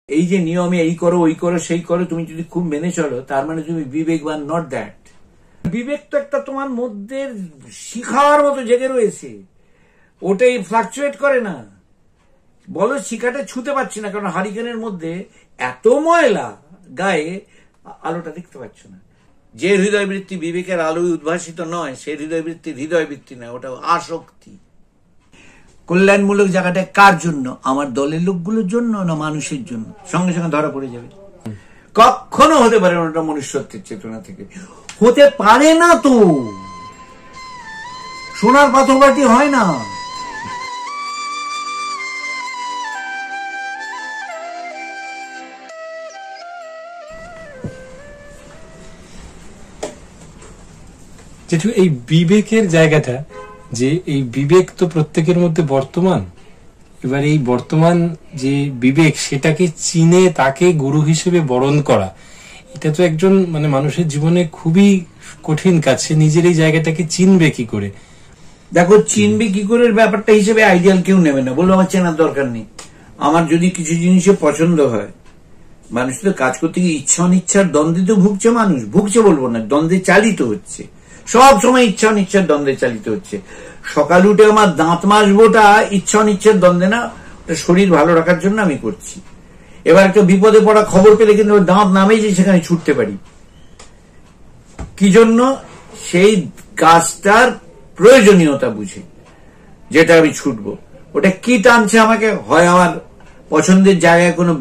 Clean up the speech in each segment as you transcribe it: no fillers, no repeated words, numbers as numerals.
এই যে নিয়মে এই করো ওই করো সেই করো তুমি যদি খুব মেনে চলো, তার মানে তুমি বিবেকবান। Not that. বিবেক তো একটা তোমার মধ্যে শিখার মতো জেগে রয়েছে, ওটাই ফ্লাকচুয়েট করে না। বলো শিখাটা ছুতে পারছি না, কারণ হারিকেনের মধ্যে এত ময়লা, গায়ে আলোটা দেখতে পাচ্ছ না। যে হৃদয় বৃত্তি বিবেকের আলোয় উদ্ভাসিত নয়, সে হৃদয় বৃত্তি হৃদয় বৃত্তি নয়, ওটা আসক্তি। কল্যাণমূলক জায়গাটা কার জন্য? আমার দলের লোকগুলোর জন্য না মানুষের জন্য? সঙ্গে সঙ্গে ধরা পড়ে যাবে। কখনো হতে পারে না, ওটা মনুষ্যত্বের চেতনা থেকে হতে পারে না। তো সোনার পাথর বাটি হয় না। যেটু এই বিবেকের জায়গাটা, যে এই বিবেক তো প্রত্যেকের মধ্যে বর্তমান। এবার এই বর্তমান যে বিবেক, সেটাকে চিনে তাকে গুরু হিসেবে বরণ করা, এটা তো একজন মানুষের জীবনে খুবই কঠিন কাজ। সে নিজের এই জায়গাটাকে চিনবে কি করে? দেখো, চিনবে কি করে ব্যাপারটা হিসেবে আইডিয়াল কেউ নেবে না। বলবো আমার চেনার দরকার নেই। আমার যদি কিছু জিনিসে পছন্দ হয়, মানুষ তো কাজ করতে গিয়ে ইচ্ছা অনিচ্ছার দ্বন্দ্বে তো ভুগছে। মানুষ ভুগছে বলবো না, দ্বন্দ্বে চালিত হচ্ছে। সব সময় ইচ্ছা অনিচ্ছার দ্বন্দ্বে চালিত হচ্ছে। সকাল উঠে আমার দাঁত মাজবোটা ইচ্ছা অনিচ্ছার দ্বন্দ্বে না, ওটা শরীর ভালো রাখার জন্য আমি করছি। এবার একটা বিপদে পড়া খবর পেলে কিন্তু দাঁত নামেই যে সেখানে ছুটতে পারি। কি জন্য? সেই কাজটার প্রয়োজনীয়তা বুঝে যেটা আমি ছুটবো। ওটা কি টানছে আমাকে? হয় আমার পছন্দের জায়গায় কোনো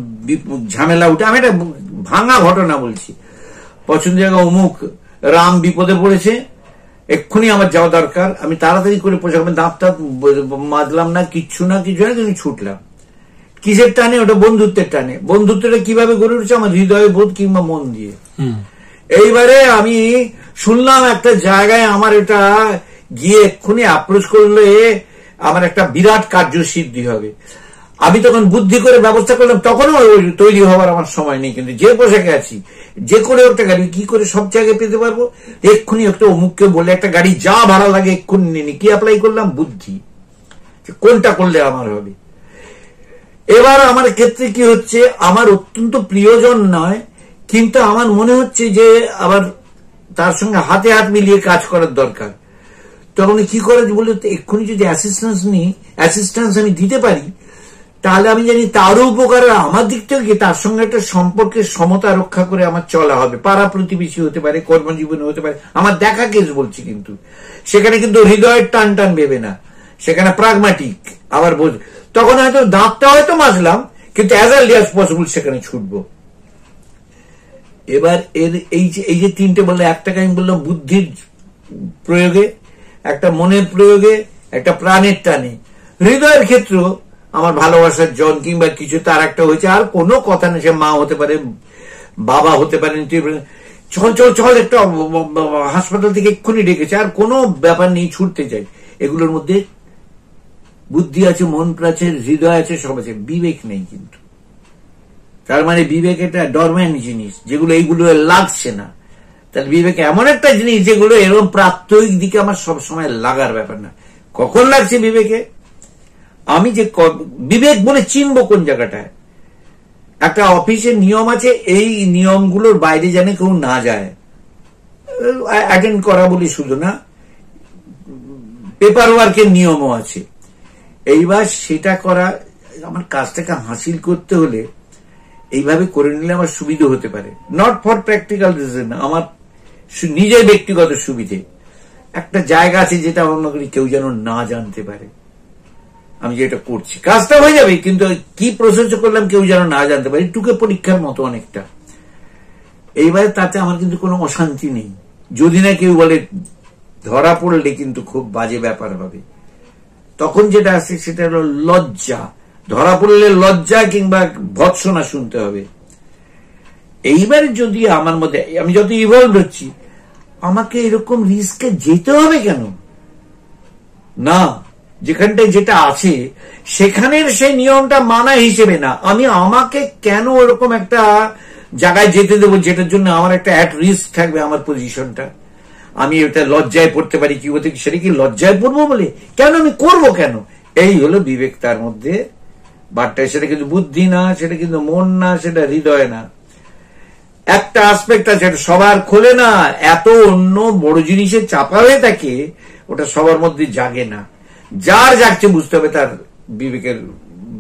ঝামেলা উঠে, আমি একটা ভাঙা ঘটনা বলছি, পছন্দের জায়গায় অমুক রাম বিপদে পড়েছে, এক্ষুনি আমার যাওয়া দরকার, আমি তাড়াতাড়ি করে পোশাক দাঁতটা মাজলাম না, কিচ্ছু না কিন্তু ছুটলাম। কিসের টানে? ওটা বন্ধুত্বের টানে। বন্ধুত্বটা কিভাবে গড়ে উঠছে? আমার হৃদয় বোধ কিংবা মন দিয়ে। এইবারে আমি শুনলাম একটা জায়গায় আমার এটা গিয়ে এক্ষুনি অ্যাপ্রোচ করলে আমার একটা বিরাট কার্যসিদ্ধি হবে। আমি তখন বুদ্ধি করে ব্যবস্থা করলাম, তখনও তৈরি হওয়ার আমার সময় নেই। কিন্তু যে পোশাকে আছি, যে করে একটা গাড়ি কি করে সব জায়গায় পেতে পারবো? এক্ষুনি একটা অমুককে বলে একটা গাড়ি যা ভাড়া লাগে এক্ষুনি নিয়ে কি অ্যাপ্লাই করলাম? বুদ্ধি। কোনটা করলে আমার হবে? এবার আমার ক্ষেত্রে কি হচ্ছে, আমার অত্যন্ত প্রিয়জন নয়, কিন্তু আমার মনে হচ্ছে যে আবার তার সঙ্গে হাতে হাত মিলিয়ে কাজ করার দরকার। তখন কি করে বলে, এক্ষুনি যদি অ্যাসিস্ট্যান্স আমি দিতে পারি, তাহলে আমি জানি তারও উপকার আমার দিক থেকে, তার সঙ্গে একটা সম্পর্কের সমতা রক্ষা করে আমার চলা হবে। পাড়া প্রতিবেশী হতে পারে, কর্মজীবনে হতে পারে, আমার দেখা কেস বলছি। কিন্তু সেখানে কিন্তু হৃদয়ের টান টান ভেবে না, সেখানে প্রাগম্যাটিক। আবার বোঝ, তখন হয়তো দাঁতটা হয়তো মাজলাম, কিন্তু অ্যাজ আর্লি অ্যাজ পসিবল সেখানে ছুটবো। এবার এর এই যে তিনটে বললে, একটাকে আমি বললাম বুদ্ধির প্রয়োগে, একটা মনের প্রয়োগে, একটা প্রাণের টানে। হৃদয়ের ক্ষেত্র আমার ভালোবাসার জন কিংবা কিছু, তার একটা হয়েছে। আর কোনো কথা নেই, সে মা হতে পারে, বাবা হতে পারেন, চল চল চল একটা হাসপাতাল থেকে এক্ষুনি ডেকেছে, আর কোনো ব্যাপার নেই, ছুটতে চাই। এগুলোর মধ্যে বুদ্ধি আছে, মন আছে, হৃদয় আছে, সব আছে, বিবেক নেই। কিন্তু তার মানে বিবেক এটা ডরম্যান্ট জিনিস, যেগুলো এইগুলো লাগছে না। তাহলে বিবেক এমন একটা জিনিস যেগুলো এরকম প্রাত্যহিক দিকে আমার সবসময় লাগার ব্যাপার না। কখন লাগছে বিবেকে? আমি যে বিবেক বলে চিনবো কোন জায়গাটায়। একটা অফিসের নিয়ম আছে, এই নিয়মগুলোর বাইরে যেন কেউ না যায়। অ্যাটেন্ড করা বলি শুধু না, পেপার ওয়ার্কের নিয়মও আছে। এইবার সেটা করা, আমার কাজটাকে হাসিল করতে হলে এইভাবে করে নিলে আমার সুবিধা হতে পারে। নট ফর প্র্যাকটিক্যাল রিজন, আমার নিজের ব্যক্তিগত সুবিধে। একটা জায়গা আছে যেটা অন্য কেউ যেন না জানতে পারে আমি যেটা করছি। কাজটা হয়ে যাবে, কিন্তু কি প্রসেস করলাম কেউ যেন না জানতে পারে। টুকে পরীক্ষার মতো অনেকটা। এইবারে তাতে আমার কিন্তু কোনো অশান্তি নেই। যদি না কেউ বলে ধরা পড়লে কিন্তু খুব বাজে ব্যাপার হবে। তখন যেটা আসে সেটা হলো লজ্জা। ধরা পড়লে লজ্জা কিংবা ভৎসনা শুনতে হবে। এইবারে যদি আমার মধ্যে, আমি যত ইভলভ হচ্ছি, আমাকে এরকম রিস্কে যেতে হবে কেন? না, যেখানটায় যেটা আছে সেখানের সেই নিয়মটা মানা হিসেবে না, আমি আমাকে কেন ওরকম একটা জায়গায় যেতে দেবো যেটার জন্য আমার একটা অ্যাট রিস্ক থাকবে আমার পজিশনটা। আমি এটা লজ্জায় পড়তে পারি, কি হতে সেটা কি লজ্জায় পড়বো বলে? কেন আমি করবো কেন? এই হলো বিবেক। তার মধ্যে বাট সেটা কিন্তু বুদ্ধি না, সেটা কিন্তু মন না, সেটা হৃদয় না। একটা আসপেক্ট আছে, সবার খোলে না, এত অন্য বড় জিনিসে চাপা হয়ে থাকে, ওটা সবার মধ্যে জাগে না। যার জাগছে বুঝতে হবে তার বিবেকের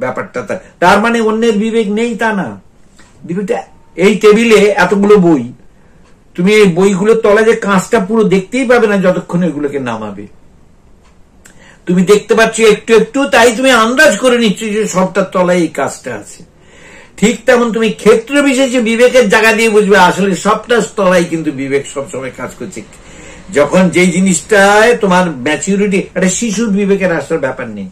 ব্যাপারটা। তার মানে অন্যের বিবেক নেই তা না। বিবেকটা এই টেবিলে এতগুলো বই, তুমি এই বইগুলোর তলায় যে কাঁচটা পুরো দেখতেই পাবে না যতক্ষণ এগুলোকে নামাবে। তুমি দেখতে পাচ্ছ একটু একটু, তাই তুমি আন্দাজ করে নিচ্ছ যে সবটার তলায় এই কাজটা আছে। ঠিক তেমন তুমি ক্ষেত্র বিশেষে বিবেকের জায়গা দিয়ে বুঝবে আসলে সবটা তলায় কিন্তু বিবেক সবসময় কাজ করছে। যখন যেই জিনিসটায় তোমার ম্যাচুরিটি, একটা শিশুর বিবেকের আসার ব্যাপার নেই,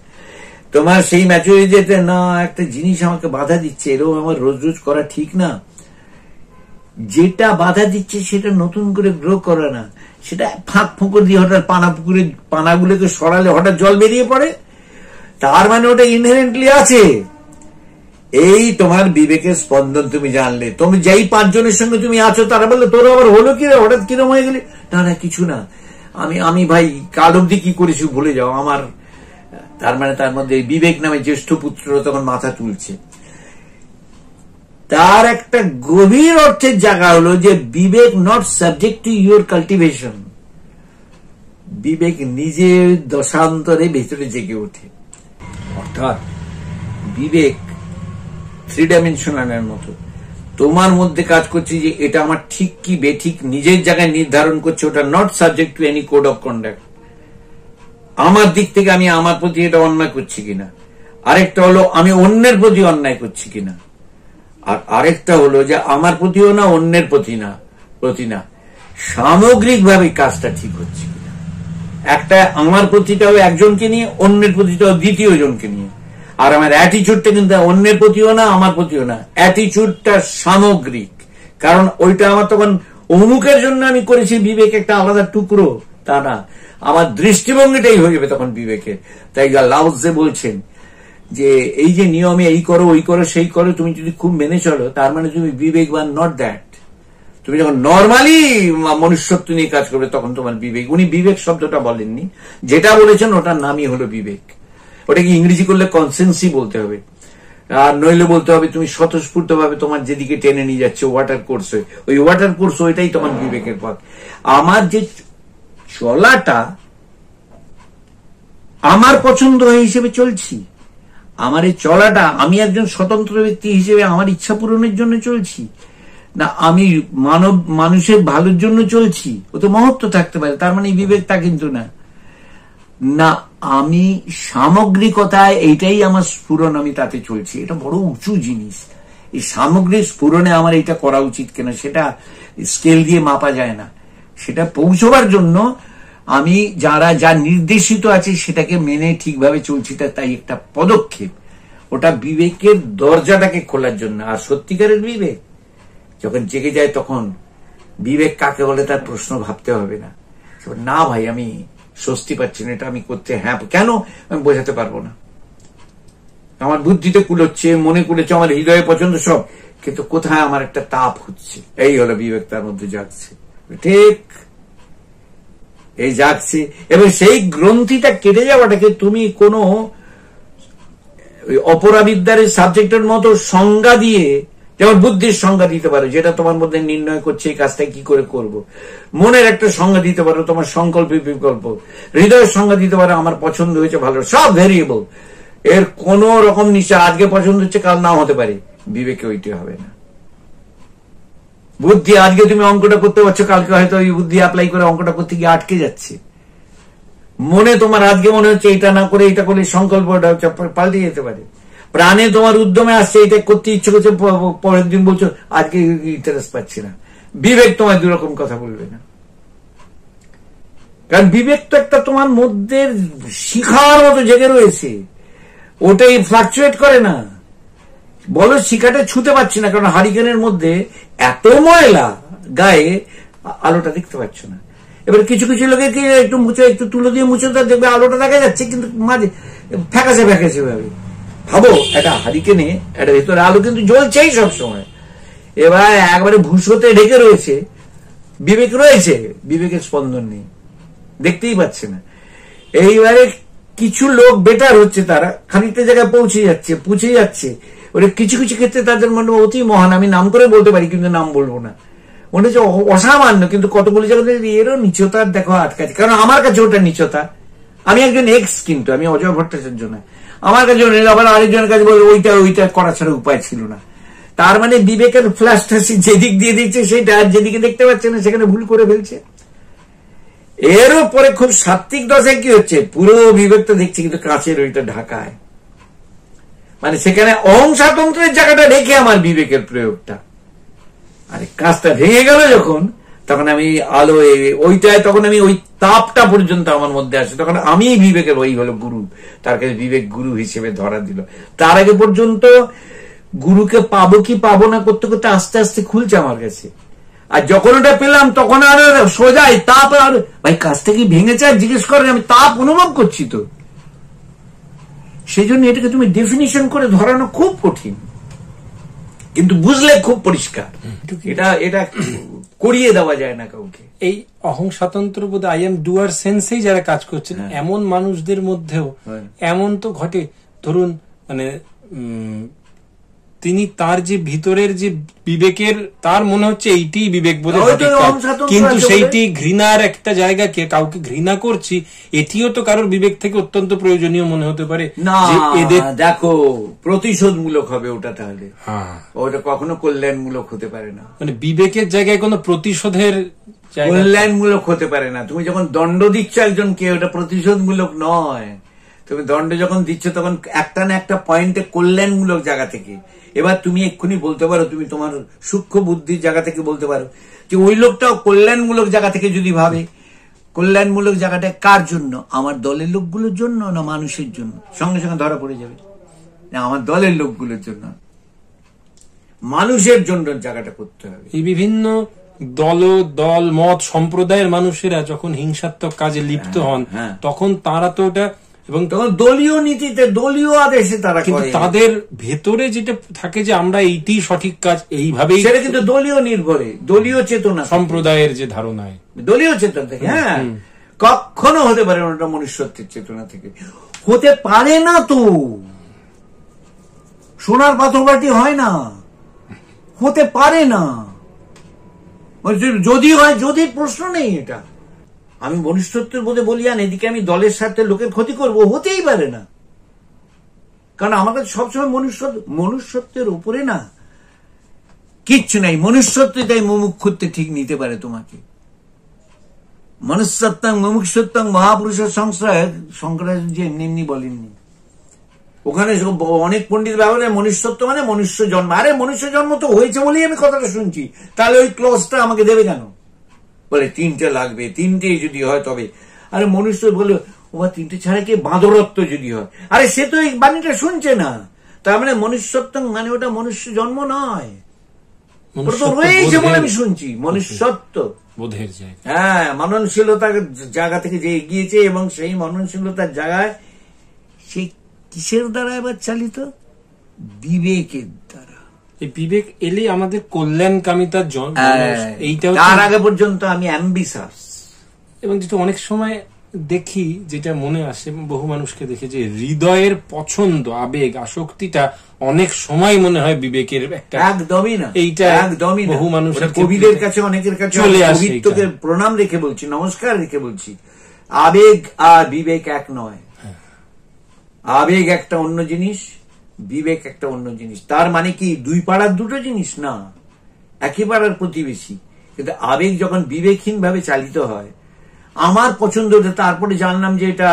তোমার সেই ম্যাচুরিটিতে না একটা জিনিস আমাকে বাধা দিচ্ছে, এরকম আমার রোজ রোজ করা ঠিক না। যেটা বাধা দিচ্ছে সেটা নতুন করে গ্রো করে না, সেটা ফাঁক ফুঁকর দিয়ে হঠাৎ পুকুরে পানাগুলোকে সরালে হঠাৎ জল বেরিয়ে পড়ে, তার মানে ওটা ইনহেরেন্টলি আছে। এই তোমার বিবেকের স্পন্দন তুমি জানলে, তুমি যেই 5 জনের সঙ্গে তুমি আছো তারা বললে তোর আবার হলো কি, হঠাৎ কিরম হয়ে গেলি, না না কিছু না, আমি ভাই কাল অব্দি কি করেছি ভুলে যাও আমার। তার মানে তার মধ্যে বিবেক নামে জ্যেষ্ঠ পুত্র তখন মাথা তুলছে। তার একটা গভীর অর্থের জায়গা হলো যে বিবেক not subject to your cultivation. বিবেক নিজে দশান্তরে ভেতরে জেগে ওঠে। অর্থাৎ বিবেক 3 ডাইমেনশনালের মতো তোমার মধ্যে কাজ করছে যে এটা আমার ঠিক কি বেঠিক নিজের জায়গায় নির্ধারণ করছে, ওটা not subject to any code of conduct. আমার দিক থেকে আমি আমার প্রতি এটা অন্যায় করছি কিনা, আরেকটা হলো আমি অন্যের প্রতি অন্যায় করছি কিনা, আর আরেকটা হলো যে আমার প্রতিও না অন্যের প্রতি না সামগ্রিকভাবে কাজটা ঠিক হচ্ছে কিনা। একটা আমার প্রতিটাও একজনকে নিয়ে, অন্যের প্রতিটাও দ্বিতীয় জনকে নিয়ে। আর আমার অ্যাটিচিউডটা কিন্তু অন্যের প্রতিও না আমার প্রতিও না, অ্যাটিচিউডটা সামগ্রিক। কারণ ওইটা আমার তখন অমুকের জন্য আমি করেছি, বিবেক একটা আলাদা টুকরো তা না, আমার দৃষ্টিভঙ্গিটাই হয়ে যাবে তখন বিবেকের। তাই লাউৎজে বলছেন যে এই যে নিয়মে এই করো ওই করো সেই করো, তুমি যদি খুব মেনে চলো তার মানে তুমি বিবেকবান। Not that. তুমি যখন নর্মালি মনুষ্যত্ব নিয়ে কাজ করবে তখন তোমার বিবেক। উনি বিবেক শব্দটা বলেননি, যেটা বলেছেন ওটার নামই হলো বিবেক। ওটাকে ইংরেজি করলে কনসেন্সি বলতে হবে, আর নইলে বলতে হবে তুমি স্বতঃস্ফূর্ত ভাবে তোমার যেদিকে টেনে নিয়ে যাচ্ছে ওয়াটার কোর্স, ওই ওয়াটার কোর্স ওইটাই তোমার বিবেকের পথ। আমার যে চলাটা আমার পছন্দ হিসেবে চলছি, আমার এই চলাটা আমি একজন স্বতন্ত্র ব্যক্তি হিসেবে আমার ইচ্ছা পূরণের জন্য চলছি, না আমি মানুষের ভালোর জন্য চলছি। ও তো মহত্ব থাকতে পারে, তার মানে বিবেক তা কিন্তু না। না, আমি সামগ্রিকতায় এইটাই আমার স্ফুরণ, আমি তাতে চলছি। এটা বড় উঁচু জিনিস। এই সামগ্রিক স্ফুরণে আমার এটা করা উচিত কিনা সেটা স্কেল দিয়ে মাপা যায় না। সেটা পৌঁছবার জন্য আমি যা নির্দেশিত আছে সেটাকে মেনে ঠিকভাবে চলছি, তাই একটা পদক্ষেপ। ওটা বিবেকের দরজাটাকে খোলার জন্য। আর সত্যিকারের বিবেক যখন জেগে যায় তখন বিবেক কাকে বলে তার প্রশ্ন ভাবতে হবে না। না ভাই আমি স্বস্তি পাচ্ছি না, এটা আমি করতে, হ্যাঁ কেন আমি বোঝাতে পারবো না, আমার বুদ্ধিতে কুলোচ্ছে, মনে কুলেছে, আমার হৃদয়ে পছন্দ সব, কিন্তু কোথায় আমার একটা তাপ হচ্ছে। এই হলো বিবেক, তার মধ্যে জাগছে, ঠিক এই জাগছে। এবং সেই গ্রন্থিটা কেটে যাওয়াটাকে তুমি কোনো অপরাবিদ্যার সাবজেক্টের মতো সংজ্ঞা দিয়ে, যেমন বুদ্ধির সংজ্ঞা দিতে পারো যেটা তোমার মধ্যে নির্ণয় করছে এই কাজটা কি করে করব, মনের একটা সংজ্ঞা দিতে পারো তোমার সংকল্প বিকল্প, হৃদয়ের সংজ্ঞা দিতে পারো আমার পছন্দ হয়েছে ভালো, সব ভেরিয়েবল, এর কোন রকম নিশ্চয় আজকে পছন্দ হচ্ছে কাল নাও হতে পারে। বিবেকে ওইটা হবে না। বুদ্ধি আজকে তুমি অঙ্কটা করতে পারছো, কালকে হয়তো ওই বুদ্ধি অ্যাপ্লাই করে অঙ্কটা করতে গিয়ে আটকে যাচ্ছে। মনে তোমার আজকে মনে হচ্ছে এটা না করে এটা করলে সংকল্পটা পাল্টে যেতে পারে। প্রাণে তোমার উদ্যমে আসছে এটা করতে ইচ্ছে করছে, পরের দিন বলছো আজকে ইন্টারেস্ট পাচ্ছি না। বিবেক তোমার দুরকম কথা বলবে না, কারণ বিবেক তো একটা তোমার মধ্যে শিখার মতো জেগে রয়েছে, ওটাই ফ্লাকচুয়েট করে না। বলো শিখাটা ছুতে পারছি না কারণ হারিকেনের মধ্যে এত ময়লা, গায়ে আলোটা দেখতে পাচ্ছ না। এবার কিছু কিছু লোকে একটু মুছে, একটু তুলো দিয়ে মুছে দেখবে আলোটা দেখা যাচ্ছে, কিন্তু মাঝে ফ্যাকাশে ফ্যাকাশে ভাবে। ভাবো একটা হারিকেনে একটা ভেতরে আলো কিন্তু জ্বলছেই সবসময়, এবার একবারে ভূষতে ঢেকে রয়েছে, বিবেক রয়েছে, বিবেকের স্পন্দন নেই, দেখতেই পাচ্ছে না। এইবারে কিছু লোক বেটার হচ্ছে, তারা খানিকটা জায়গায় পৌঁছে যাচ্ছে। ওরা কিছু কিছু ক্ষেত্রে তাদের মনে অতি মহান, আমি নাম করে বলতে পারি কিন্তু নাম বলবো না, মনে হচ্ছে অসামান্য, কিন্তু কতগুলো জায়গায় এরও নিচতার দেখো আটকাছে। কারণ আমার কাছে ওটা নিচতা, আমি একজন এক্স, কিন্তু আমি অজয় ভট্টাচার্য না, আমার কাছে আবার আরেকজনের কাছে বলে ওইটা করা ছাড়া উপায় ছিল না। তার মানে বিবেকের ফ্ল্যাশটা যেদিক দিয়ে দিচ্ছে সেটা, আর যেদিকে দেখতে পাচ্ছে না সেখানে ভুল করে ফেলছে। এরও পরে খুব সাত্বিক দশায় কি হচ্ছে, পুরো বিবেকটা দেখছে কিন্তু কাঁচের ওইটা ঢাকায়, মানে সেখানে অহংসাতন্ত্রের জায়গাটা রেখে আমার বিবেকের প্রয়োগটা, আরে কাঁচটা ভেঙে গেল যখন, তখন আমি আলো ওইটায়, তখন আমি ওই তাপটা পর্যন্ত আমার মধ্যে আসে, তখন আমি বিবেকের ওই হলো গুরু, তার কাছে বিবেক গুরু হিসেবে ধরা দিল। তার আগে পর্যন্ত গুরুকে পাবো কি পাবো না করতে করতে আস্তে আস্তে খুলছে আমার কাছে, আর যখন ওটা পেলাম তখন আর সোজাই তাপ, আর ভাই কাজটা কি ভেঙেছে আর জিজ্ঞেস করেন, আমি তাপ অনুভব করছি তো। সেই জন্য এটাকে তুমি ডেফিনিশন করে ধরানো খুব কঠিন, কিন্তু বুঝলে খুব পরিষ্কার, এটা করিয়ে দেওয়া যায় না কাউকে। এই অহংস্বাতন্ত্র বোধ আই এম ডুয়ার সেন্সেই যারা কাজ করছেন, এমন মানুষদের মধ্যেও এমন তো ঘটে, ধরুন মানে তিনি তার যে ভিতরের যে বিবেকের, তার মনে হচ্ছে এইটি বিবেক বোধের সঠিক কাজ, কিন্তু সেইটি ঘৃণার একটা জায়গাকে, কাউকে ঘৃণা করছি, এটিও তো কারোর বিবেক থেকে অত্যন্ত প্রয়োজনীয় মনে হতে পারে না। এদের দেখো প্রতিশোধমূলক হবে ওটা, তাহলে ওটা কখনো কল্যাণমূলক হতে পারে না। মানে বিবেকের জায়গায় কোনো প্রতিশোধের কল্যাণমূলক হতে পারে না। তুমি যখন দণ্ড দিচ্ছ একজনকে, ওটা প্রতিশোধমূলক নয়। তুমি দণ্ড যখন দিচ্ছ তখন একটা না একটা পয়েন্টে কল্যাণমূলক জায়গা থেকে, এবার তুমি এক্ষুনি বলতে পারো, তুমি তোমার সূক্ষ্ম বুদ্ধির জায়গা থেকে বলতে পারো যে ওই লোকটাও কল্যাণমূলক জায়গা থেকে যদি ভাবে, কল্যাণমূলক জায়গাটা কার জন্য, আমার দলের লোকগুলোর জন্য না মানুষের জন্য, সঙ্গে সঙ্গে ধরা পড়ে যাবে না আমার দলের লোকগুলোর জন্য, মানুষের জন্য জায়গাটা করতে হবে। এই বিভিন্ন দল মত সম্প্রদায়ের মানুষেরা যখন হিংসাত্মক কাজে লিপ্ত হন, তখন তারা তো ওটা, এবং তখন দলীয় নীতিতে দলীয় আদেশে তারা, কিন্তু তাদের ভেতরে যেটা থাকে যে আমরা এইটি সঠিক কাজ, এইভাবেই, সেটা কিন্তু দলীয় নির্ভরে, দলীয় চেতনা, সম্প্রদায়ের যে ধারণায় দলীয় চেতনা থেকে, কখনো হতে পারে ওটা মনুষ্যত্বের চেতনা থেকে হতে পারে না। তো সোনার পাথর বাটি হয় না, হতে পারে না, যদি হয়, যদি প্রশ্ন নেই। এটা আমি মনুষ্যত্বের বোধে বলি, আর এদিকে আমি দলের সাথে লোকের ক্ষতি করব, হতেই পারে না। কারণ আমার কাছে সবসময় মনুষ্যত্বের উপরে না কিচ্ছু নাই। মনুষ্যত্বে তাই মুমুক্ষুত্বে ঠিক নিতে পারে তোমাকে। মনুষ্যত্বং মুমুক্ষুত্বং মহাপুরুষের সংশ্রয়, শঙ্করাচার্য এমনি বলেননি। ওখানে অনেক পণ্ডিত ব্যবহার, মনুষ্যত্ব মানে মনুষ্য জন্ম। আরে মনুষ্য জন্ম তো হয়েছে বলেই আমি কথাটা শুনছি, তাহলে ওই ক্লজটা আমাকে দেবে কেন? বলে 3টে লাগবে, 3টে যদি হয় তবে। আরে মনুষ্য বলে ওরা 3টে ছাড়া কি বাঁদরত্ব যদি হয়, আরে সে তো এই বাণীটা শুনছে না। তার মানে মনুষ্যত্ব মানে ওটা মনুষ্য জন্ম নয়, রয়েছে বলে আমি শুনছি মনুষ্যত্ব বোধের জায়গা। হ্যাঁ, মননশীলতার জায়গা থেকে যে এগিয়েছে, এবং সেই মননশীলতার জায়গায় সেই কিসের দ্বারা এবার চালিত? বিবেকের দ্বারা। এই বিবেক এলে আমাদের কল্যাণকামিতার জন্য, এইটাও তার আগে পর্যন্ত আমি অ্যাম্বিশাস। এবং যেটা অনেক সময় দেখি, যেটা মনে আসে, বহু মানুষকে দেখে, যে হৃদয়ের পছন্দ, আবেগ, আসক্তিটা অনেক সময় মনে হয় বিবেকের একটা, একদমই না, এইটা একদমই বহু মানুষের কবিদের কাছে, অনেকের কাছে চলে আসে। কবিত্বকে প্রণাম রেখে বলছি, নমস্কার রেখে বলছি, আবেগ আর বিবেক এক নয়। আবেগ একটা অন্য জিনিস, বিবেক একটা অন্য জিনিস। তার মানে কি দুই পাড়ার দুটো জিনিস না, একই পাড়ার প্রতিবেশী। কিন্তু আবেগ যখন বিবেকহীন ভাবে চালিত হয়, আমার পছন্দটা, তারপরে জানলাম যে এটা,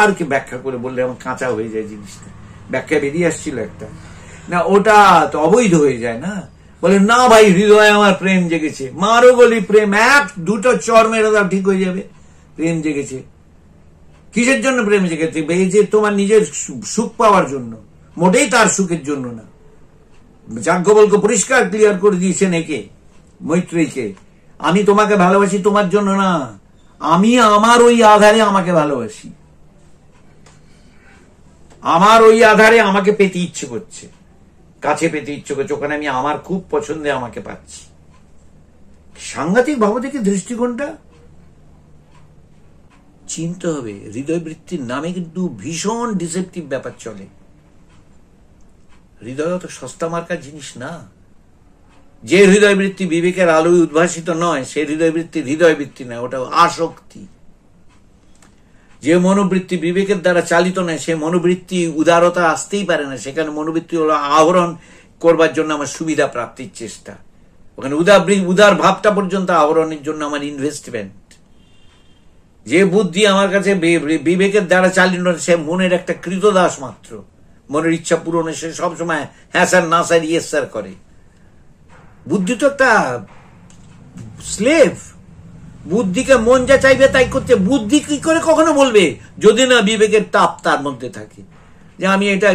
আর কি ব্যাখ্যা করে বললে আমার কাঁচা হয়ে যায় জিনিসটা, ব্যাখ্যা বেরিয়ে আসছিল একটা, না ওটা তো অবৈধ হয়ে যায় না। বলে না ভাই, হৃদয়ে আমার প্রেম জেগেছে, মারো বলি প্রেম, দুটো চর মেরে দাও ঠিক হয়ে যাবে। প্রেম জেগেছে, কিসের জন্য প্রেম জেগেছে? এই যে তোমার নিজের সুখ পাওয়ার জন্য, মোটেই তার সুখের জন্য না। যাজ্ঞবল্ক্য পরিষ্কার ক্লিয়ার করে দিয়েছেন একে, মৈত্রেয়ীকে, আমি তোমাকে ভালোবাসি তোমার জন্য না, আমি আমার ওই আধারে আমাকে ভালোবাসি, আমার ওই আধারে আমাকে পেতে ইচ্ছে করছে, কাছে পেতে ইচ্ছে করছে, ওখানে আমি আমার খুব পছন্দে আমাকে পাচ্ছি। সাংঘাতিক ভাবো দেখি দৃষ্টিকোণটা। চিনতে হবে হৃদয়বৃত্তির নামে কিন্তু ভীষণ ডিসেপটিভ ব্যাপার চলে। হৃদয় তো সস্তা মার্কার জিনিস না। যে হৃদয়বৃত্তি বিবেকের আলোয় উদ্ভাসিত নয় সে হৃদয়বৃত্তি নয়, ওটা আসক্তি। যে মনোবৃত্তি বিবেকের দ্বারা চালিত নয় সে মনোবৃত্তি উদারতা আসতেই পারে না। সেখানে মনোবৃত্তি হলো আহরণ করবার জন্য আমার সুবিধা প্রাপ্তির চেষ্টা, ওখানে উদার ভাবটা পর্যন্ত আহরণের জন্য আমার ইনভেস্টমেন্ট। যে বুদ্ধি আমার কাছে বিবেকের দ্বারা চালিত সে মনের একটা কৃতদাস মাত্র। মনের ইচ্ছা পূরণে সে সবসময় হ্যাঁ স্যার না স্যার ইয়েস স্যার করে। বুদ্ধি তো একটা স্লেভ, বুদ্ধিকে মন যা চাইবে তাই করতে। বুদ্ধি কি করে কখনো বলবে যদি না বিবেকের তাপ তার মধ্যে থাকে যে আমি এটা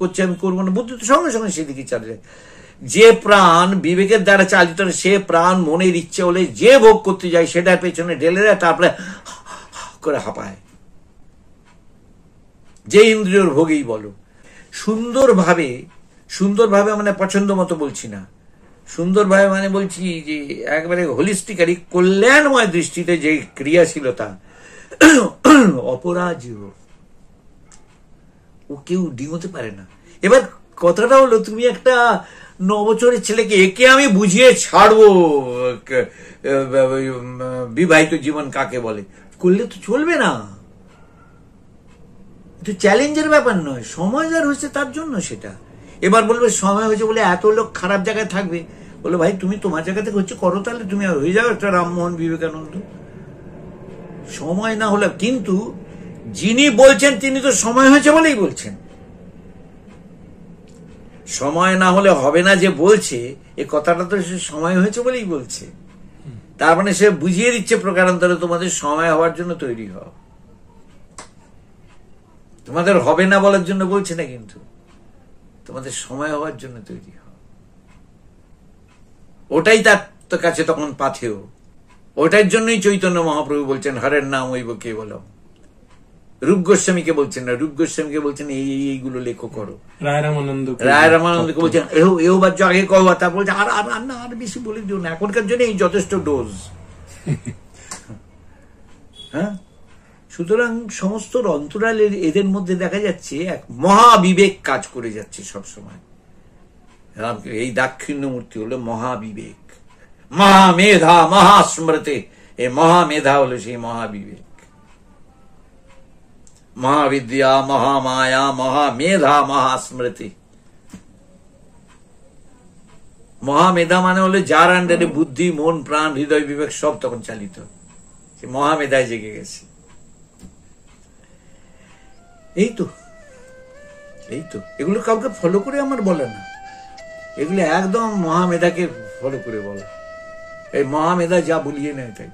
করছি আমি করবো না। বুদ্ধি তো সঙ্গে সঙ্গে সেদিকে চলে যায়। যে প্রাণ বিবেকের দ্বারা চালিত সে প্রাণ মনের ইচ্ছে হলে যে ভোগ করতে যায় সেটার পেছনে ঢেলে দেয়, তারপরে করে হাঁপায়। যে ইন্দ্রিয়র ভোগেই বলো সুন্দরভাবে মানে পছন্দ মতো বলছি না, সুন্দরভাবে মানে বলছি যে একবারে হোলিস্টিক্যালি কল্যাণময় দৃষ্টিতে যে ক্রিয়াশীলতা অপরাজেয়, ও কেউ ডিঙোতে পারে না। এবার কথাটা হলো তুমি একটা 9 বছরের ছেলেকে একে আমি বুঝিয়ে ছাড়বো বিবাহিত জীবন কাকে বলে, করলে তো চলবে না। এটা চ্যালেঞ্জের ব্যাপার নয়, সময় যার হয়েছে তার জন্য সেটা। এবার বলবে সময় হয়েছে বলে এত লোক খারাপ জায়গায় থাকবে, বলে ভাই তুমি তোমার জায়গা থেকে হচ্ছে করো, তাহলে তুমি হয়ে যাও একটা রামমোহন বিবেকানন্দ। সময় না হলে, কিন্তু যিনি বলছেন তিনি তো সময় হয়েছে বলেই বলছেন। সময় না হলে হবে না যে বলছে এ কথাটা তো সে সময় হয়েছে বলেই বলছে। তার মানে সে বুঝিয়ে দিচ্ছে প্রকারান্তরে তোমাদের সময় হওয়ার জন্য তৈরি হও, তোমাদের হবে না বলার জন্য বলছে না, কিন্তু তোমাদের সময় হওয়ার জন্য তৈরি হও। ওটাই তার কাছে তখন পাথেয়। ওটার জন্যই চৈতন্য মহাপ্রভু বলছেন হরের নাম হইব কেবলম। রূপ গোস্বামীকে বলছেন না, রূপ গোস্বামীকে বলছেন এইগুলো লেখো করো। রায় রামানন্দকে বলছেন এও বাচ্চা আগে কও, তারপর বলছে আর বেশি বলে দিও না, এখনকার জন্য এই যথেষ্ট ডোজ। হ্যাঁ, সুতরাং সমস্ত অন্তরালের এদের মধ্যে দেখা যাচ্ছে এক মহাবিবেক কাজ করে যাচ্ছে সবসময়। এই দাক্ষিণ্যমূর্তি হলো মহাবিবেক, মহামেধা মহাস্মৃতি। এই মহামেধা হলো সেই মহাবিবেক, মহাবিদ্যা মহামায়া মহামেধা মহাস্মৃতি। মহামেধা মানে হলো যার আন্ডারে বুদ্ধি মন প্রাণ হৃদয় বিবেক সব তখন চালিত, সে মহামেধায় জেগে গেছে। এই তো এগুলো কাউকে ফলো করে আমার বলে না, এগুলো একদম মহামেধাকে ফলো করে বলা। এই মহামেধা যা বলিয়ে নেয় তাই।